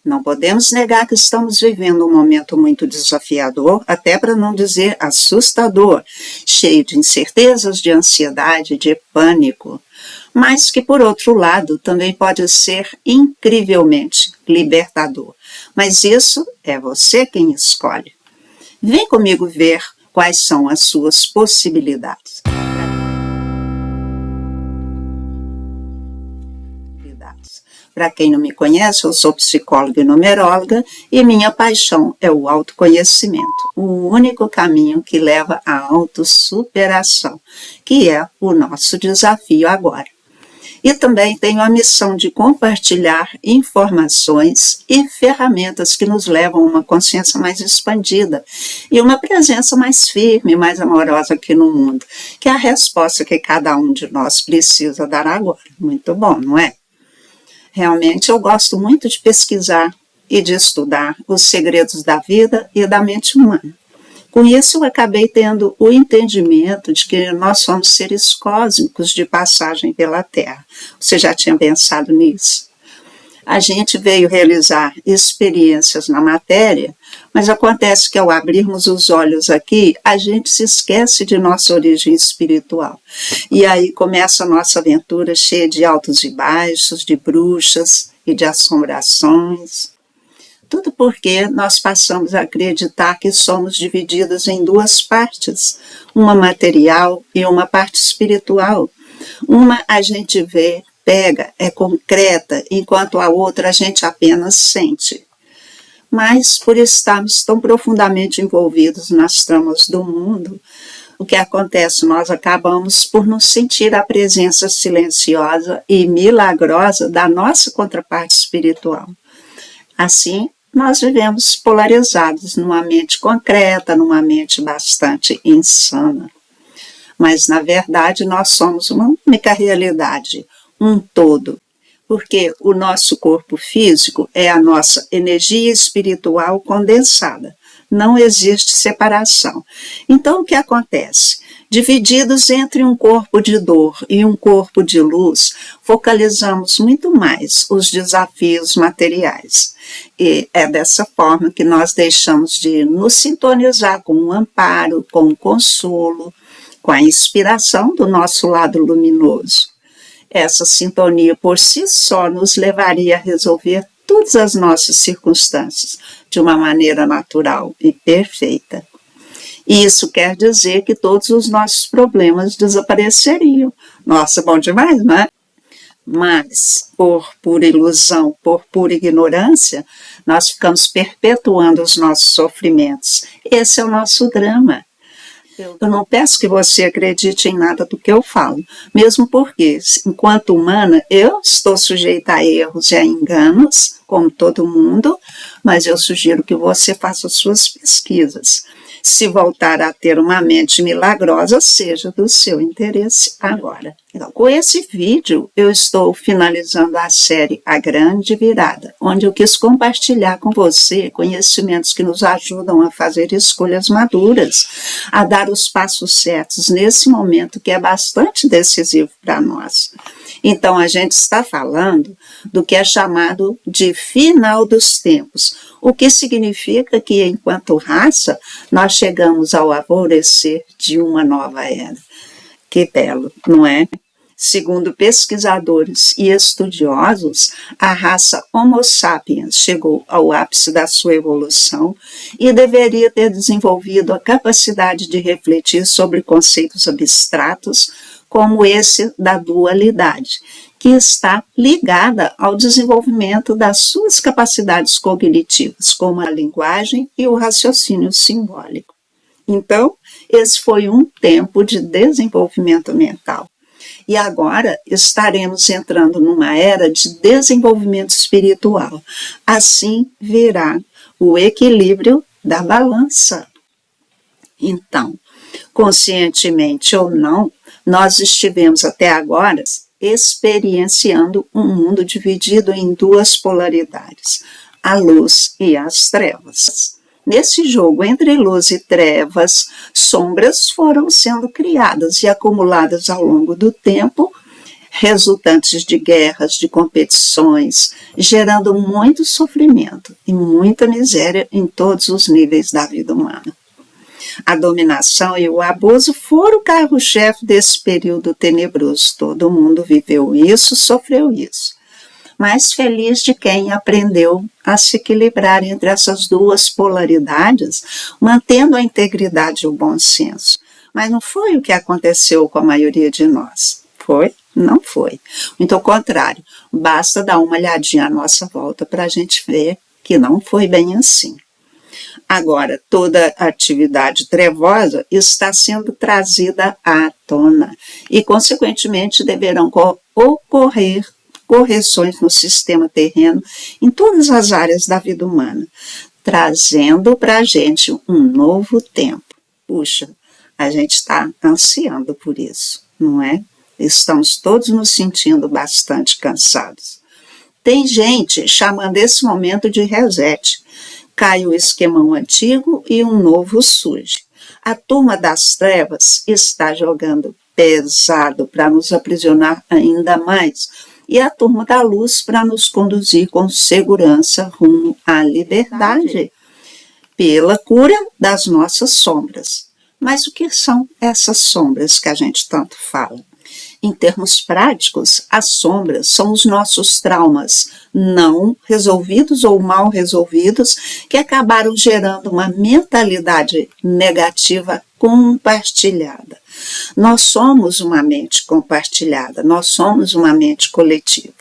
Não podemos negar que estamos vivendo um momento muito desafiador, até para não dizer assustador, cheio de incertezas, de ansiedade, de pânico, mas que, por outro lado, também pode ser incrivelmente libertador. Mas isso é você quem escolhe. Vem comigo ver quais são as suas possibilidades. Para quem não me conhece, eu sou psicóloga e numeróloga e minha paixão é o autoconhecimento, o único caminho que leva à autossuperação, que é o nosso desafio agora. E também tenho a missão de compartilhar informações e ferramentas que nos levam a uma consciência mais expandida e uma presença mais firme, mais amorosa aqui no mundo, que é a resposta que cada um de nós precisa dar agora. Muito bom, não é? Realmente eu gosto muito de pesquisar e de estudar os segredos da vida e da mente humana. Com isso eu acabei tendo o entendimento de que nós somos seres cósmicos de passagem pela Terra. Você já tinha pensado nisso? A gente veio realizar experiências na matéria, mas acontece que ao abrirmos os olhos aqui, a gente se esquece de nossa origem espiritual. E aí começa a nossa aventura cheia de altos e baixos, de bruxas e de assombrações. Tudo porque nós passamos a acreditar que somos divididos em duas partes, uma material e uma parte espiritual. Uma a gente vê, pega, é concreta, enquanto a outra a gente apenas sente. Mas, por estarmos tão profundamente envolvidos nas tramas do mundo, o que acontece? Nós acabamos por não sentir a presença silenciosa e milagrosa da nossa contraparte espiritual. Assim, nós vivemos polarizados numa mente concreta, numa mente bastante insana. Mas, na verdade, nós somos uma única realidade, um todo, porque o nosso corpo físico é a nossa energia espiritual condensada. Não existe separação. Então, o que acontece? Divididos entre um corpo de dor e um corpo de luz, focalizamos muito mais os desafios materiais. E é dessa forma que nós deixamos de nos sintonizar com o amparo, com o consolo, com a inspiração do nosso lado luminoso. Essa sintonia por si só nos levaria a resolver todas as nossas circunstâncias de uma maneira natural e perfeita. E isso quer dizer que todos os nossos problemas desapareceriam. Nossa, bom demais, não é? Mas, por pura ilusão, por pura ignorância, nós ficamos perpetuando os nossos sofrimentos. Esse é o nosso drama. Eu não peço que você acredite em nada do que eu falo, mesmo porque, enquanto humana, eu estou sujeita a erros e a enganos, como todo mundo, mas eu sugiro que você faça suas pesquisas. Se voltar a ter uma mente milagrosa, seja do seu interesse agora. Então, com esse vídeo, eu estou finalizando a série A Grande Virada, onde eu quis compartilhar com você conhecimentos que nos ajudam a fazer escolhas maduras, a dar os passos certos nesse momento que é bastante decisivo para nós. Então, a gente está falando do que é chamado de final dos tempos, o que significa que, enquanto raça, nós chegamos ao alvorecer de uma nova era. Que belo, não é? Segundo pesquisadores e estudiosos, a raça Homo sapiens chegou ao ápice da sua evolução e deveria ter desenvolvido a capacidade de refletir sobre conceitos abstratos como esse da dualidade, que está ligada ao desenvolvimento das suas capacidades cognitivas, como a linguagem e o raciocínio simbólico. Então, esse foi um tempo de desenvolvimento mental. E agora estaremos entrando numa era de desenvolvimento espiritual. Assim virá o equilíbrio da balança. Então, conscientemente ou não, nós estivemos até agora experienciando um mundo dividido em duas polaridades, a luz e as trevas. Nesse jogo entre luz e trevas, sombras foram sendo criadas e acumuladas ao longo do tempo, resultantes de guerras, de competições, gerando muito sofrimento e muita miséria em todos os níveis da vida humana. A dominação e o abuso foram o carro-chefe desse período tenebroso. Todo mundo viveu isso, sofreu isso. Mas feliz de quem aprendeu a se equilibrar entre essas duas polaridades, mantendo a integridade e o bom senso. Mas não foi o que aconteceu com a maioria de nós. Foi? Não foi. Muito ao contrário, basta dar uma olhadinha à nossa volta para a gente ver que não foi bem assim. Agora, toda atividade trevosa está sendo trazida à tona e, consequentemente, deverão ocorrer correções no sistema terreno em todas as áreas da vida humana, trazendo para a gente um novo tempo. Puxa, a gente está ansiando por isso, não é? Estamos todos nos sentindo bastante cansados. Tem gente chamando esse momento de reset. Cai o esquemão antigo e um novo surge. A turma das trevas está jogando pesado para nos aprisionar ainda mais, e a turma da luz para nos conduzir com segurança rumo à liberdade, pela cura das nossas sombras. Mas o que são essas sombras que a gente tanto fala? Em termos práticos, as sombras são os nossos traumas não resolvidos ou mal resolvidos que acabaram gerando uma mentalidade negativa compartilhada. Nós somos uma mente compartilhada, nós somos uma mente coletiva.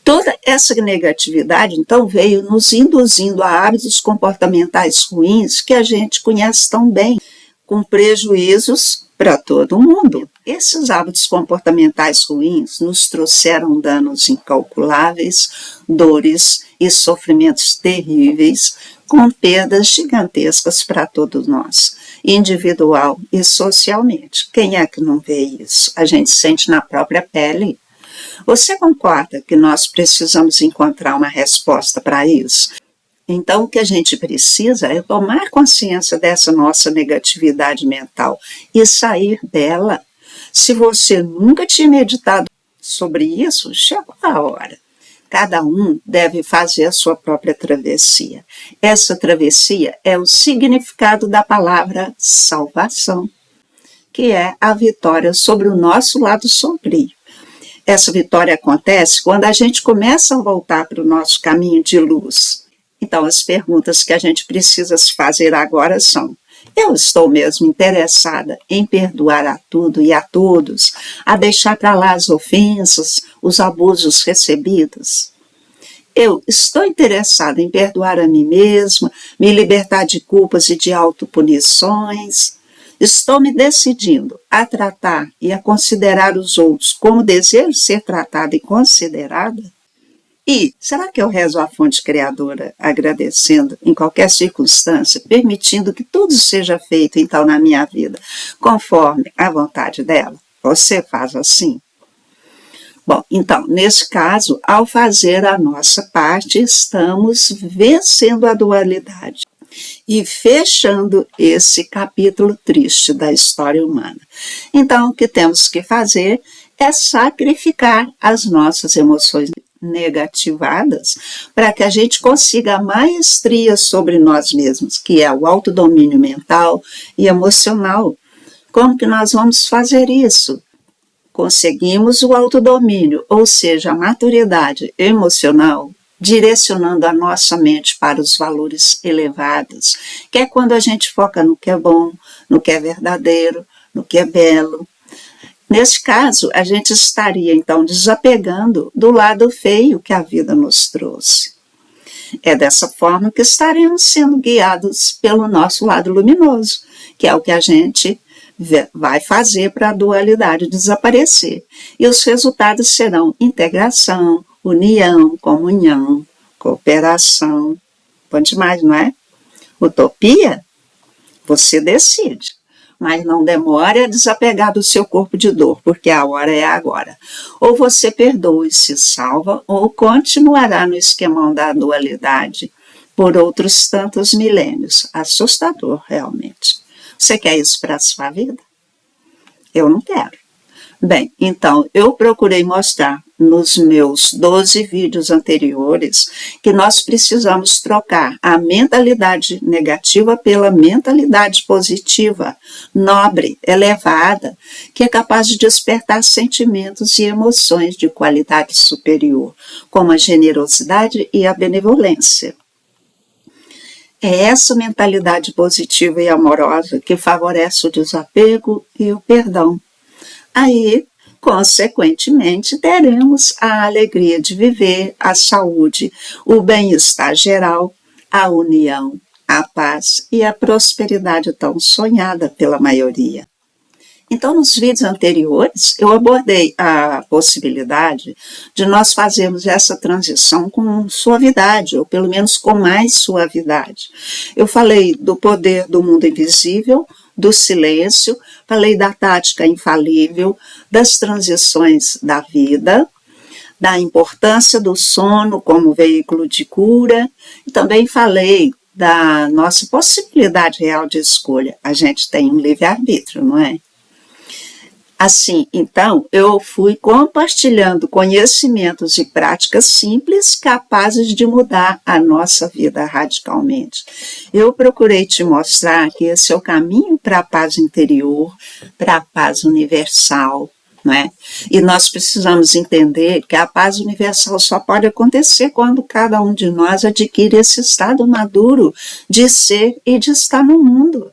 Toda essa negatividade, então, veio nos induzindo a hábitos comportamentais ruins que a gente conhece tão bem, com prejuízos para todo mundo. Esses hábitos comportamentais ruins nos trouxeram danos incalculáveis, dores e sofrimentos terríveis, com perdas gigantescas para todos nós, individual e socialmente. Quem é que não vê isso? A gente sente na própria pele. Você concorda que nós precisamos encontrar uma resposta para isso? Então, o que a gente precisa é tomar consciência dessa nossa negatividade mental e sair dela. Se você nunca tinha meditado sobre isso, chegou a hora. Cada um deve fazer a sua própria travessia. Essa travessia é o significado da palavra salvação, que é a vitória sobre o nosso lado sombrio. Essa vitória acontece quando a gente começa a voltar para o nosso caminho de luz. Então, as perguntas que a gente precisa se fazer agora são: eu estou mesmo interessada em perdoar a tudo e a todos, a deixar para lá as ofensas, os abusos recebidos? Eu estou interessada em perdoar a mim mesma, me libertar de culpas e de autopunições? Estou me decidindo a tratar e a considerar os outros como desejo ser tratada e considerada? E será que eu rezo à fonte criadora, agradecendo em qualquer circunstância, permitindo que tudo seja feito então na minha vida, conforme a vontade dela? Você faz assim? Bom, então, nesse caso, ao fazer a nossa parte, estamos vencendo a dualidade e fechando esse capítulo triste da história humana. Então, o que temos que fazer é sacrificar as nossas emoções negativadas para que a gente consiga a maestria sobre nós mesmos, que é o autodomínio mental e emocional. Como que nós vamos fazer isso? Conseguimos o autodomínio, ou seja, a maturidade emocional, direcionando a nossa mente para os valores elevados, que é quando a gente foca no que é bom, no que é verdadeiro, no que é belo. Nesse caso, a gente estaria, então, desapegando do lado feio que a vida nos trouxe. É dessa forma que estaremos sendo guiados pelo nosso lado luminoso, que é o que a gente vai fazer para a dualidade desaparecer. E os resultados serão integração, união, comunhão, cooperação. Bom demais, não é? Utopia? Você decide. Mas não demore a desapegar do seu corpo de dor, porque a hora é agora. Ou você perdoa e se salva, ou continuará no esquemão da dualidade por outros tantos milênios. Assustador, realmente. Você quer isso para a sua vida? Eu não quero. Bem, então, eu procurei mostrar nos meus 12 vídeos anteriores que nós precisamos trocar a mentalidade negativa pela mentalidade positiva, nobre, elevada, que é capaz de despertar sentimentos e emoções de qualidade superior, como a generosidade e a benevolência. É essa mentalidade positiva e amorosa que favorece o desapego e o perdão. Aí, consequentemente, teremos a alegria de viver, a saúde, o bem-estar geral, a união, a paz e a prosperidade tão sonhada pela maioria. Então, nos vídeos anteriores, eu abordei a possibilidade de nós fazermos essa transição com suavidade, ou pelo menos com mais suavidade. Eu falei do poder do mundo invisível, do silêncio, falei da tática infalível, das transições da vida, da importância do sono como veículo de cura, e também falei da nossa possibilidade real de escolha. A gente tem um livre-arbítrio, não é? Assim, então, eu fui compartilhando conhecimentos e práticas simples capazes de mudar a nossa vida radicalmente. Eu procurei te mostrar que esse é o caminho para a paz interior, para a paz universal, não é? E nós precisamos entender que a paz universal só pode acontecer quando cada um de nós adquire esse estado maduro de ser e de estar no mundo.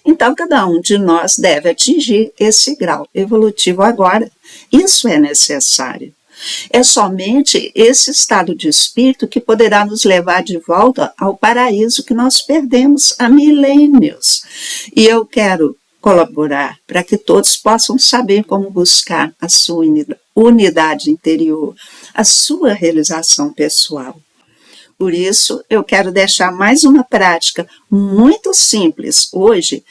Então, cada um de nós deve atingir esse grau evolutivo agora. Isso é necessário. É somente esse estado de espírito que poderá nos levar de volta ao paraíso que nós perdemos há milênios. E eu quero colaborar para que todos possam saber como buscar a sua unidade interior, a sua realização pessoal. Por isso, eu quero deixar mais uma prática muito simples hoje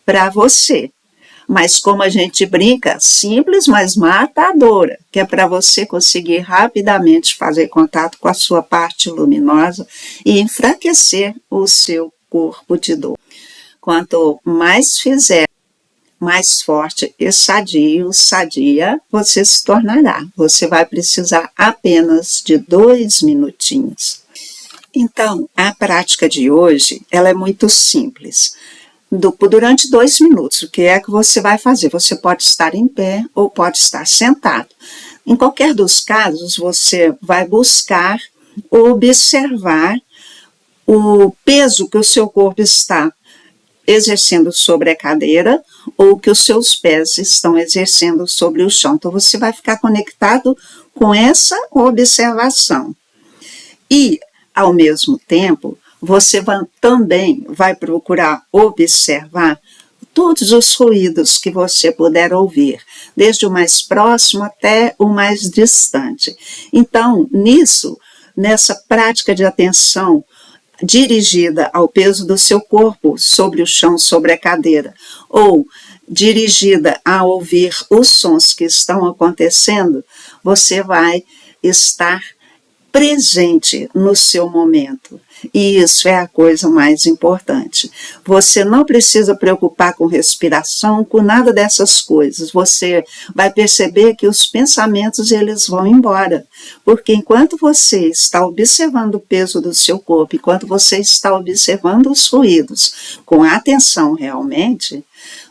para você. Mas como a gente brinca, simples, mas matadora, que é para você conseguir rapidamente fazer contato com a sua parte luminosa e enfraquecer o seu corpo de dor. Quanto mais fizer, mais forte e sadia você se tornará. Você vai precisar apenas de 2 minutinhos. Então, a prática de hoje, ela é muito simples. Durante 2 minutos, o que é que você vai fazer? Você pode estar em pé ou pode estar sentado. Em qualquer dos casos, você vai buscar observar o peso que o seu corpo está exercendo sobre a cadeira ou que os seus pés estão exercendo sobre o chão. Então, você vai ficar conectado com essa observação. E, ao mesmo tempo, você também vai procurar observar todos os ruídos que você puder ouvir, desde o mais próximo até o mais distante. Então, nessa prática de atenção dirigida ao peso do seu corpo sobre o chão, sobre a cadeira, ou dirigida a ouvir os sons que estão acontecendo, você vai estar presente no seu momento. E isso é a coisa mais importante. Você não precisa preocupar com respiração, com nada dessas coisas. Você vai perceber que os pensamentos eles vão embora. Porque enquanto você está observando o peso do seu corpo, enquanto você está observando os ruídos com atenção realmente,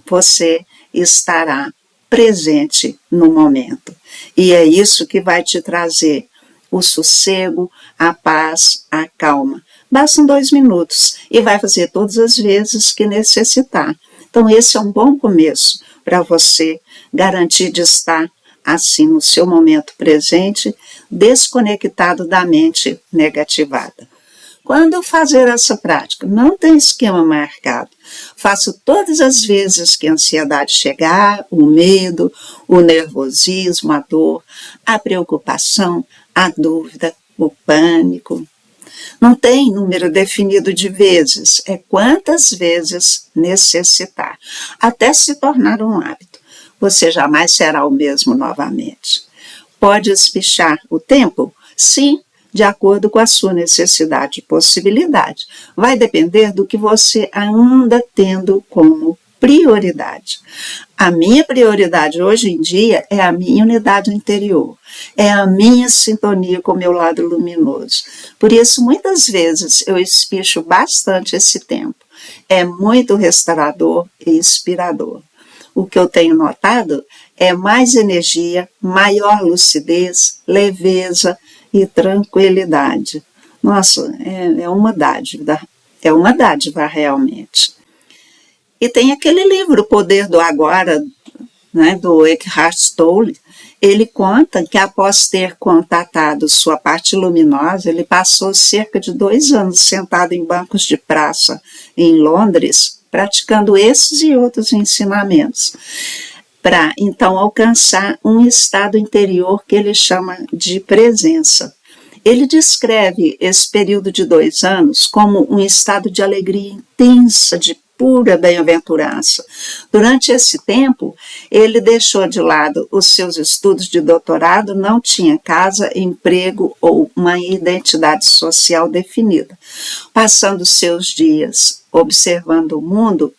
você estará presente no momento. E é isso que vai te trazer o sossego, a paz, a calma. Bastam 2 minutos e vai fazer todas as vezes que necessitar. Então, esse é um bom começo para você garantir de estar assim no seu momento presente, desconectado da mente negativada. Quando fazer essa prática, não tem esquema marcado. Faço todas as vezes que a ansiedade chegar, o medo, o nervosismo, a dor, a preocupação, a dúvida, o pânico. Não tem número definido de vezes, é quantas vezes necessitar, até se tornar um hábito. Você jamais será o mesmo novamente. Pode espichar o tempo? Sim, de acordo com a sua necessidade e possibilidade. Vai depender do que você anda tendo como prioridade. A minha prioridade hoje em dia é a minha unidade interior, é a minha sintonia com o meu lado luminoso. Por isso, muitas vezes, eu espicho bastante esse tempo. É muito restaurador e inspirador. O que eu tenho notado é mais energia, maior lucidez, leveza e tranquilidade. Nossa, é uma dádiva realmente. E tem aquele livro, O Poder do Agora, né, do Eckhart Tolle. Ele conta que após ter contatado sua parte luminosa, ele passou cerca de 2 anos sentado em bancos de praça em Londres, praticando esses e outros ensinamentos, para então alcançar um estado interior que ele chama de presença. Ele descreve esse período de 2 anos como um estado de alegria intensa, de pura bem-aventurança. Durante esse tempo, ele deixou de lado os seus estudos de doutorado, não tinha casa, emprego ou uma identidade social definida, passando seus dias observando o mundo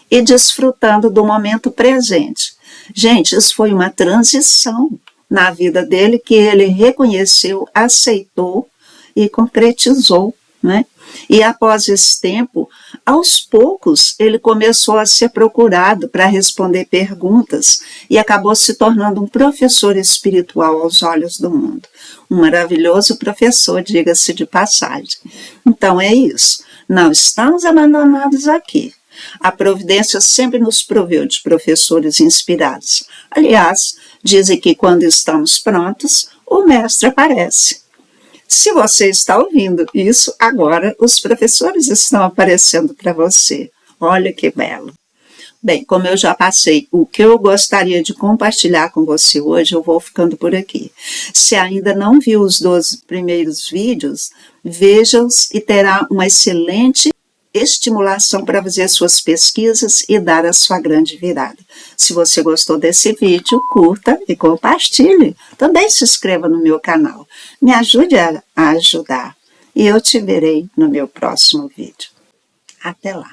e desfrutando do momento presente. Gente, isso foi uma transição na vida dele que ele reconheceu, aceitou e concretizou, né? E após esse tempo, aos poucos, ele começou a ser procurado para responder perguntas e acabou se tornando um professor espiritual aos olhos do mundo. Um maravilhoso professor, diga-se de passagem. Então é isso. Não estamos abandonados aqui. A providência sempre nos proveu de professores inspirados. Aliás, dizem que quando estamos prontos, o mestre aparece. Se você está ouvindo isso, agora os professores estão aparecendo para você. Olha que belo. Bem, como eu já passei o que eu gostaria de compartilhar com você hoje, eu vou ficando por aqui. Se ainda não viu os 12 primeiros vídeos, veja-os e terá uma excelente estimulação para fazer suas pesquisas e dar a sua grande virada. Se você gostou desse vídeo, curta e compartilhe. Também se inscreva no meu canal. Me ajude a ajudar. E eu te verei no meu próximo vídeo. Até lá!